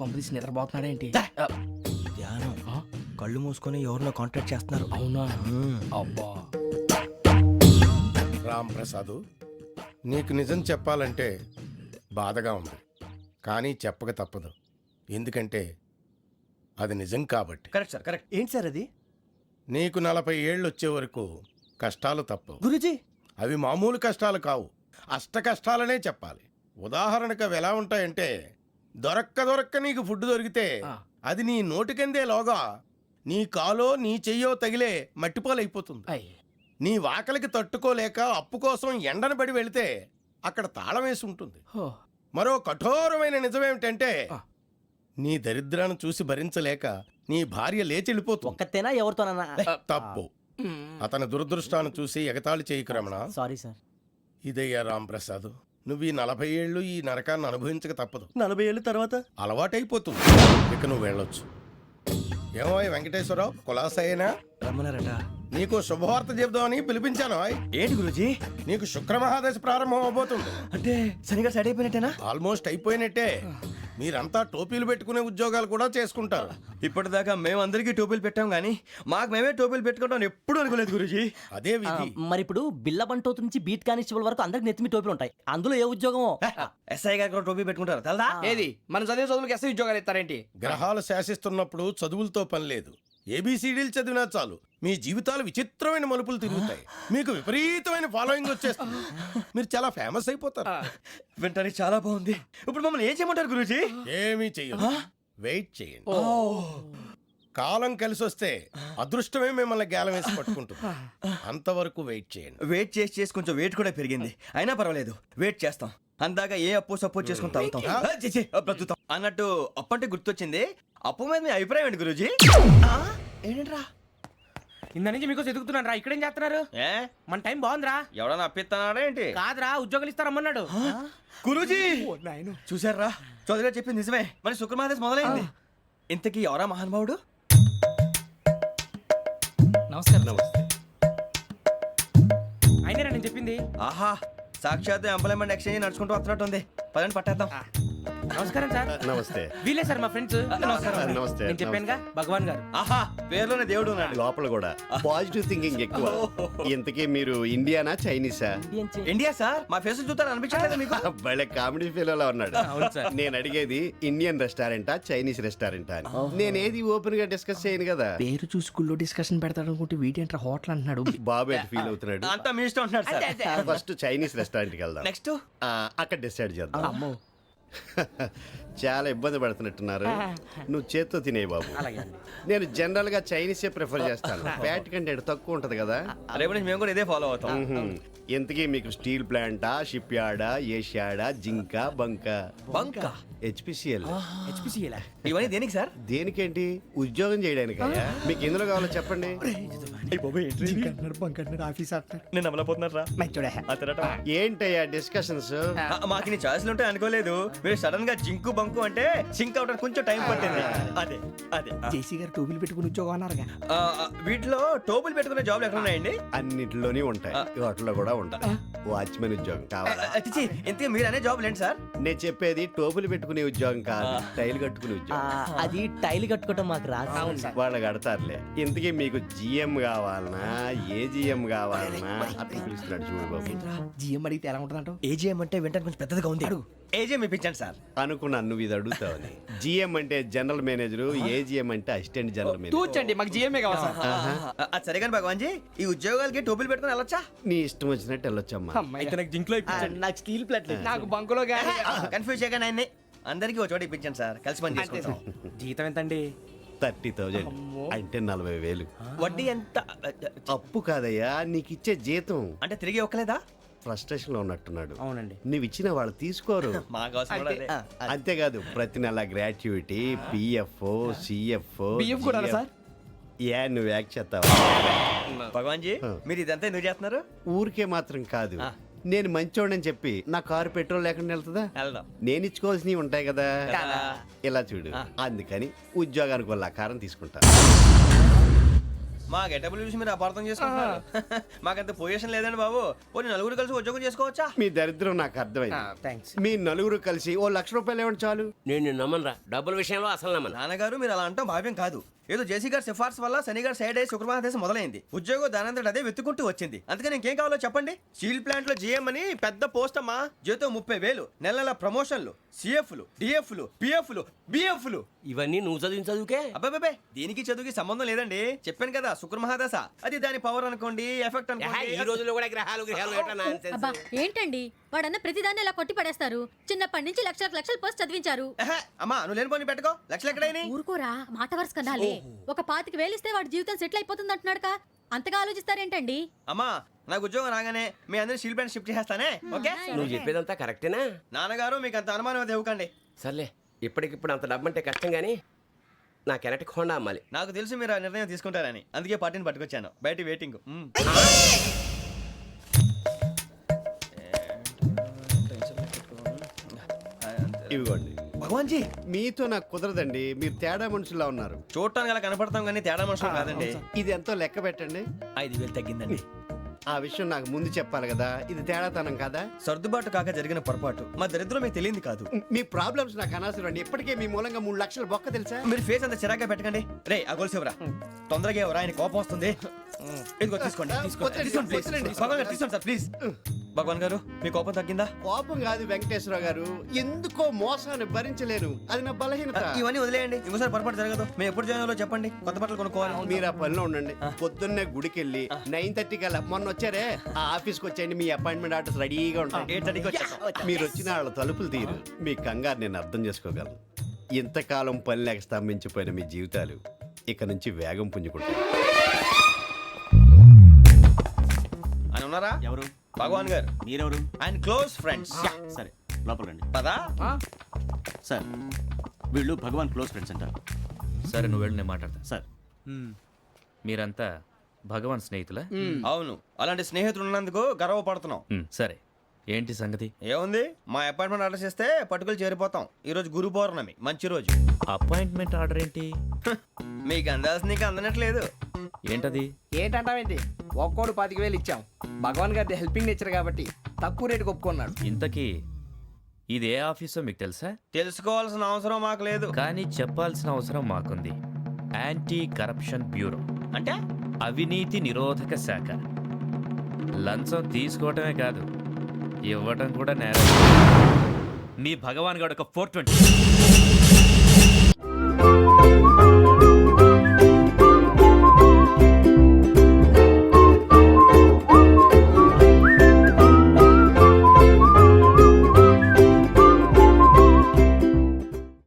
కొంపదీసి నిద్రపోతున్నాడేంటి? ధ్యానం కళ్ళు మూసుకొని ఎవరినో కాంటాక్ట్ చేస్తున్నారు. అవునా? అబ్బా. రామ్ ప్రసాద్, నీకు నిజం చెప్పాలంటే బాధగా ఉంది, కానీ చెప్పక తప్పదు. ఎందుకంటే అది నిజం కాబట్టి. Correct sir, correct. ఏంటి సార్ అది? నీకు 40 ఏళ్ళు వచ్చే వరకు కష్టాలు తప్పవు గురూజీ. అవి మామూలు కష్టాలు కావు, అష్ట కష్టాలనే చెప్పాలి. ఉదాహరణకు అవి ఎలా ఉంటాయంటే, దొరక్క నీకు ఫుడ్ దొరికితే అది నీ నోటికందే లోగా నీ కాలో నీ చెయ్యో తగిలే మట్టిపాలైపోతుంది. నీ వాకలికి తట్టుకోలేక అప్పు కోసం ఎండను పడి వెళితే అక్కడ తాళం వేసి ఉంటుంది. మరో కఠోరమైన నిజమేమిటంటే, నీ దరిద్రాన్ని చూసి భరించలేక నీ భార్య లేచి వెళ్ళిపోతుంది. ఒక్కతేనా ఎవరితోనన్నా? తప్పు. అతని దురదృష్టాన్ని చూసి ఎగతాళి చేయకు రమణ. Sorry sir. ఇదయ్యా రాంప్రసాద్, నువ్వు ఈ 40 ఏళ్ళు ఈ నరకాన్ని అనుభవించక తప్పదు. 40 ఏళ్ళ తర్వాత అలవాటైపోతుంది. ఇక నువ్వు వెళ్ళొచ్చు. ఏమో వెంకటేశ్వరరావు, కులాసైనా రమ్మన్నారట. నీకు శుభవార్త చెబుదామని పిలిపించాను. ఏంటి గురూజీ? నీకు శుక్రమహాదశ ప్రారంభం అవబోతుంది. అంటే సరిగా సెట్ అయిపోయినట్టేనా? ఆల్మోస్ట్ అయిపోయినట్టే. మీరంతా టోపీలు పెట్టుకునే ఉద్యోగాలు కూడా చేసుకుంటారు. ఇప్పటిదాకా మేమందరికీ టోపీలు పెట్టాం గానీ మాకు మేమే టోపీలు పెట్టుకుంటాం ఎప్పుడు అనుకోలేదు గురూజీ. అదే విధి. మరి ఇప్పుడు బిల్ల బంటోతు నుంచి బీట్ కానిస్టేబుల్ వరకు అందరికి నెత్తిమి టోపీలు ఉంటాయి. అందులో ఏ ఉద్యోగమో? ఎస్ఐ గారు కూడా టోపీ పెట్టుకుంటారు తెలదా? ఏది మన చదువులకు ఎస్ఐ ఉద్యోగాలు ఇస్తారేంటి? గ్రహాలు శాసిస్తున్నప్పుడు చదువులతో పని లేదు. ఏబిసిడీలు చదివినా చాలు మీ జీవితాలు విచిత్రమైన మలుపులు తిరుగుతాయి. మీకు విపరీతమైన ఫాలోయింగ్ వచ్చేస్తుంది. మీరు చాలా ఫేమస్ అయిపోతారు. వింటానికి చాలా బాగుంది. ఇప్పుడు మమ్మల్ని ఏం చేయమంటారు గురూజీ? ఏమీ చెయ్యదు, వెయిట్ చేయండి. కాలం కలిసి వస్తే అదృష్టమే మిమ్మల్ని గేలం వేసి పట్టుకుంటుంది. అంతవరకు వెయిట్ చేయండి. వెయిట్ చేసి కొంచెం వెయిట్ కూడా పెరిగింది. అయినా పర్వాలేదు, వెయిట్ చేస్తాం. అందాక ఏ అప్పు సపోర్ట్ చేసుకుని తాగుతాం, బ్రతుకుతాం అన్నట్టు. అప్పు అంటే గుర్తొచ్చింది. అప్పు మీద మీ అభిప్రాయం ఏంటి గురూజీ? ఏంటరా ఇంత నుంచి మీకు ఎదుగుతున్నాను రా. ఇక్కడేం చేస్తున్నారు? మన టైం బాగుందిరా. ఎవడన్నా అప్పిస్తున్నాడా ఏంటి? కాదురా, ఉద్యోగాలు ఇస్తారమ్మన్నాడు గురూజీ. చూసారా, చౌదరిగా చెప్పింది నిజమే. మరి శుక్రమహాదేశ్ మొదలైంది. ఇంతకీ ఎవరా మహానుభావుడు? నమస్కారం. అయినా నేను చెప్పింది. ఆహా, సాక్షాత్ ఎంప్లాయ్మెంట్ ఎక్స్చేంజ్ నడుచుకుంటూ వస్తున్నట్టు ఉంది. పదండి పట్టేద్దాం. నమస్కారం సార్. నమస్తే. వీలే సార్ మా ఫ్రెండ్స్. నమస్తే. నేను చెప్పానుగా, భగవాన్ గారు. ఆహా, పేర్లోనే దేవుడు ఉన్నాడు. లోపల కూడా పాజిటివ్ థింకింగ్ ఎక్కువ. ఇంతకీ మీరు ఇండియానా చైనీసా? India sir. మా ఫేస్ చూస్తారు అనిపించలేదు మీకు? భలే కామెడీ ఫీల్ ఉన్నాడు. నేను అడిగేది ఇండియన్ రెస్టారెంటా చైనీస్ రెస్టారెంటా అని. నేనేది ఓపెన్ గా డిస్కస్ చేయను కదా. పేరు చూసి స్కూల్లో డిస్కషన్ పెడతాడు అనుకుంటే వీటేంట్రా హోటల్ అంటున్నాడు. బాబు ఎట్ ఫీల్ అవుతున్నాడు. అంతా మీ ఇష్టం ఉంటున్నారు సార్. ఫస్ట్ చైనీస్ రెస్టారెంట్ కి వెళ్దాం. నెక్స్ట్ అక్కడ డిసైడ్ చేద్దాం. చాలా ఇబ్బంది పడుతున్నట్టున్నారు. నువ్వు చేత్తో తినే బాబు. నేను జనరల్ గా చైనీసే ప్రిఫర్ చేస్తాను. ఫ్యాట్ కంటెంట్ తక్కువ ఉంటది కదా. రేపు నుంచి మేము కూడా ఇదే ఫాలో అవుతాం. ఎంతకీ మీకు స్టీల్ ప్లాంటా, షిప్ యార్డా, ఏషియాడా, జింక, బంకా? హెచ్పిసిఎల్. ఇవన్నీ దేనికి సార్? దేనికేంటి? ఉద్యోగం చేయడానికి. మీకు ఎందులో కావాలో చెప్పండి. నేను అమలపోతున్నారా? ఏంటయ్యా డిస్కషన్స్? మాకు నీ ఛాయిస్లు ఉంటాయి అనుకోలేదు. మీరు సడన్ గా జింకు బంకు అంటే సింక్ అవడానికి కొంచెం టైం పట్టింది. అదే అదే జేసీ గారు టోపీలు పెట్టుకుని ఉద్యోగం అన్నారుగా. వీటిలో టోపులు పెట్టుకునే జాబ్లు ఎక్కడ ఉన్నాయండి? అన్నిటిలోనే ఉంటాయి, వాటిలో కూడా ఉంటాయి. వాచ్మెన్ ఉద్యోగం కావాలా? ఇంతకీ మీరు అనే జాబ్ ఏంటి సార్? నేను చెప్పేది టోపులు పెట్టుకునే ఉద్యోగం కాదు, టైల్ కట్టుకునే ఉద్యోగం. అది టైల్ కట్టుకోవటం మాకు రాదు. వాళ్ళు కడతారులే. ఇంతకీ మీకు జిఎం కావాలనా, ఏ జిఎం కావాలనా? అట్లా పిలుస్తున్నాడు చూడు బాబు. జిఎం అడిగితే ఎలా ఉంటుందంట? ఏజీఎం అంటే వింటానికి కొంచెం పెద్దదిగా ఉంది. ఏజీఎం ఇప్పించండి సార్. అనుకున్నాను నువ్వు ఇది అడుగుతావని. జిఎం అంటే జనరల్ మేనేజర్, ఏజిఎం అంటే అసిస్టెంట్ జనరల్ మేనేజర్. తూచండి, మాకు జిఎంఏ కావాలి సార్. అది సరే కానీ భగవాన్ జీ, ఈ ఉద్యోగాలకి టోపులు పెట్టుకుని వెళ్ళొచ్చా? నీ ఇష్టం వచ్చినట్టు వెళ్ళొచ్చమ్మా. అయితే నాకు జింక్లో నాకు స్టీల్ ప్లేట్ నాకు బంకులో గానీ. కన్ఫ్యూజ్ చేయగానే ఆయన్ని అందరికీ ఒక చోట ఇప్పించండి సార్. కలిసి పని చేసుకుంటాం. జీతం ఎంతండి? 30,000 అంటే 40,000. వడ్డీ ఎంత? అప్పు కాదయ్యా, నీకు ఇచ్చే జీతం. అంటే తిరిగి ఒక్కలేదా? ఫ్రస్ట్రేషన్ లో ఉన్నట్టున్నాడు. అవునండి. నువ్వు ఇచ్చిన వాళ్ళు తీసుకోరు. మాకు అవసరం కూడా అదే. అంతేకాదు ప్రతి నెల గ్రాట్యుటీ, పిఎఫ్, సిఎఫ్. బియ్యం కూడా సార్? ఏ నువ్వు యాక్ట్ చేస్తావా? భగవాన్ జీ, మీరు ఇదంతా ఎందుకు చేస్తున్నారు? ఊరికే మాత్రం కాదు, నేను మంచోడని చెప్పి నా కారు పెట్రోల్ లేకుండా వెళ్తుందా? వెళ్దాం. నేను ఇచ్చుకోవాల్సినవి ఉంటాయి కదా. ఇలా చూడు, అందుకని ఉద్యోగానికి వాళ్ళ ఆకారం తీసుకుంటా. మా గెటబుల్ చూసి మీరు అపార్థం చేసుకుంటున్నారు. మాకంత పొజిషన్ లేదండి బాబు. ఓ నలుగురు కలిసి ఉద్యోగం చేసుకోవచ్చా? మీ దరిద్రం నాకు అర్థమైంది. థ్యాంక్స్. మీ నలుగురు కలిసి ఓ ₹1,00,000 ఇవ్వండి చాలు. నేను నమ్మనరా, డబ్బుల విషయంలో అసలు నమ్మను. నాన్నగారు మీరు అలా అంటాం భావ్యం కాదు. ఏదో జేసీ గారి సిఫార్సు వల్ల శని గారు సైడ్ అయ్యి శుక్రవారం మొదలైంది. ఉద్యోగం దానంతటి అదే వెతుకుంటూ వచ్చింది. అందుకని ఇంకేం కావాలో చెప్పండి. స్టీల్ ప్లాంట్ లో జీఎం అని పెద్ద పోస్ట్ అమ్మా. జీతం 30,000, నెల నెల ప్రమోషన్లు, సిఎఫ్లు, డిఎఫ్లు, పిఎఫ్లు, బిఎఫ్లు. ఇవన్నీ నువ్వు చదివిన చదువుకే. అబ్బాబే దీనికి చదువుకి సంబంధం లేదండి. చెప్పాను కదా శుక్ర మహాదశ. అది దాని పవర్ అనుకోండి, ఎఫెక్ట్ ఈ అనుకోండి. రోజుల్లో కూడా గ్రహాలు ఏటా nonsense? అబ్బా ఏంటండి వాడన్న ప్రతిదాన్ని ఇలా కొట్టి పడేస్తారు. చిన్నప్పటి నుంచి లక్షల పోస్ట్ చదివించారు. ఎహె, అమ్మా నువ్వు లేని పోనీ పెట్టుకో. లక్షలు ఎక్కడైనా ఊరుకోరా, మాట వరుస కదాలే. ఒక 25,000 ఇస్తే వాడి జీవితం సెటిల్ అయిపోతుంది అంటున్నాడుగా. అంతగా ఆలోచిస్తారేంటండి? అమ్మా నాకు ఉద్యోగం రాగానే మీ అందరూ స్టీల్ ప్లాంట్ షిఫ్ట్ చేస్తానే. ఓకే నువ్వు చెప్పేదంతా కరెక్టేనా? నాన్నగారు మీకు అంత అనుమానం అయితే ఇవ్వకండి. సర్లే, ఇప్పటికిప్పుడు అంత డబ్బు అంటే కష్టం కానీ నా కెనటిక్ హోండా అమ్మాలి. నాకు తెలుసు మీరు ఆ నిర్ణయం తీసుకుంటారని, అందుకే పార్టీని పట్టుకొచ్చాను. బయట వెయిటింగ్. ఇవిగోండి. భగవాన్ జీ మీతో నాకు కుదరదండి. మీరు తేడా మనుషుల్లా ఉన్నారు. చూడటానికి అలా కనపడతాం కానీ తేడా మనుషులు కాదండి. ఇది ఎంతో లెక్క పెట్టండి. 5,000 తగ్గిందండి. ఆ విషయం నాకు ముందు చెప్పాలి కదా. ఇది తేడాతనం కాదా? సర్దుబాటు కాక జరిగిన పొరపాటు. మా దరిద్రం మీకు తెలియంది కాదు. మీ ప్రాబ్లమ్స్ నాకు అనవసరం అండి. ఇప్పటికే మీ మూలంగా 3 లక్షలు బొక్క తెలుసా? మీరు ఫేస్ అంత చిరాగ్గా పెట్టకండి. రే ఆ గొలుసేవరా తొందరగా ఎవరా, ఆయన కోపం వస్తుంది. ఇదిగో తీసుకోండి. వద్దండి, తీసుకోండి, please. వద్దండి. భగవాన్ గారు తీసుకోండి సార్ ప్లీజ్. భగవాన్ గారు మీ కోపం తగ్గిందా? కోపం కాదు వెంకటేశ్వర గారు, ఎందుకో మోసాన్ని భరించలేను. అది నా బలహీనత. ఇవన్నీ వదిలేయండి. ఇంకోసారి పొరపాటు జరగదు. మేము ఎప్పుడు జాయిన్ అవ్వాలో చెప్పండి. కొత్త బట్టలు కొనుక్కోవాలి. మీరు ఆ పనిలో ఉండండి. పొద్దున్నే గుడికి వెళ్ళి 9:30 కల్లా మొన్న వచ్చారే ఆ ఆఫీస్కి వచ్చేయండి. మీ అపాయింట్మెంట్ ఆర్డర్స్ రెడీగా ఉంటాయి. 8:30కి వచ్చేస్తాం. మీరు వచ్చిన వాళ్ళ తలుపులు తీరు. మీ కంగారు నేను అర్థం చేసుకోగలను. ఇంతకాలం పని లేక స్తంభించిపోయిన మీ జీవితాలు ఇక నుంచి వేగం పుంజుకుంటాయి. అని ఉన్నారా? ఎవరు? భగవాన్ గారు. మీరెవరు? ఆయన క్లోజ్ ఫ్రెండ్స్. సరే లోపల రండి. పదా సార్ వీళ్ళు భగవాన్ క్లోజ్ ఫ్రెండ్స్ అంటారు. సరే నువ్వు వెళ్ళి నేను మాట్లాడతా. సార్ మీరంతా భగవాన్ స్నేహితులా? అవును, అలాంటి స్నేహితులు ఉన్నందుకు గర్వపడుతున్నాం. సరే ఏంటి సంగతి? ఏముంది, మా అపాయింట్మెంట్ ఆర్డర్ చేస్తే పట్టుకులు చేరిపోతాం. ఈ రోజు గురు పౌర్ణమి, మంచి రోజు. అపాయింట్మెంట్ ఆర్డర్ ఏంటి? మీకు అందాల్సి నీకు అందనట్లేదు. ఏంటది? ఏంటంటావేంటి? ఒక్కోడు 25,000 ఇచ్చాం. భగవాన్ గారి హెల్పింగ్ నేచర్ కాబట్టి తక్కువ రేటుకి ఒప్పుకున్నాడు. ఇంతకీ ఇది ఏ ఆఫీసో మీకు తెలుసా? తెలుసుకోవాల్సిన అవసరం మాకు లేదు. కానీ చెప్పాల్సిన అవసరం మాకుంది. యాంటీ కరప్షన్ బ్యూరో అంటే అవినీతి నిరోధక శాఖ. లంచం తీసుకోవటమే కాదు, ఇవ్వటం కూడా నేరం. మీ భగవాన్ గారు ఒక 420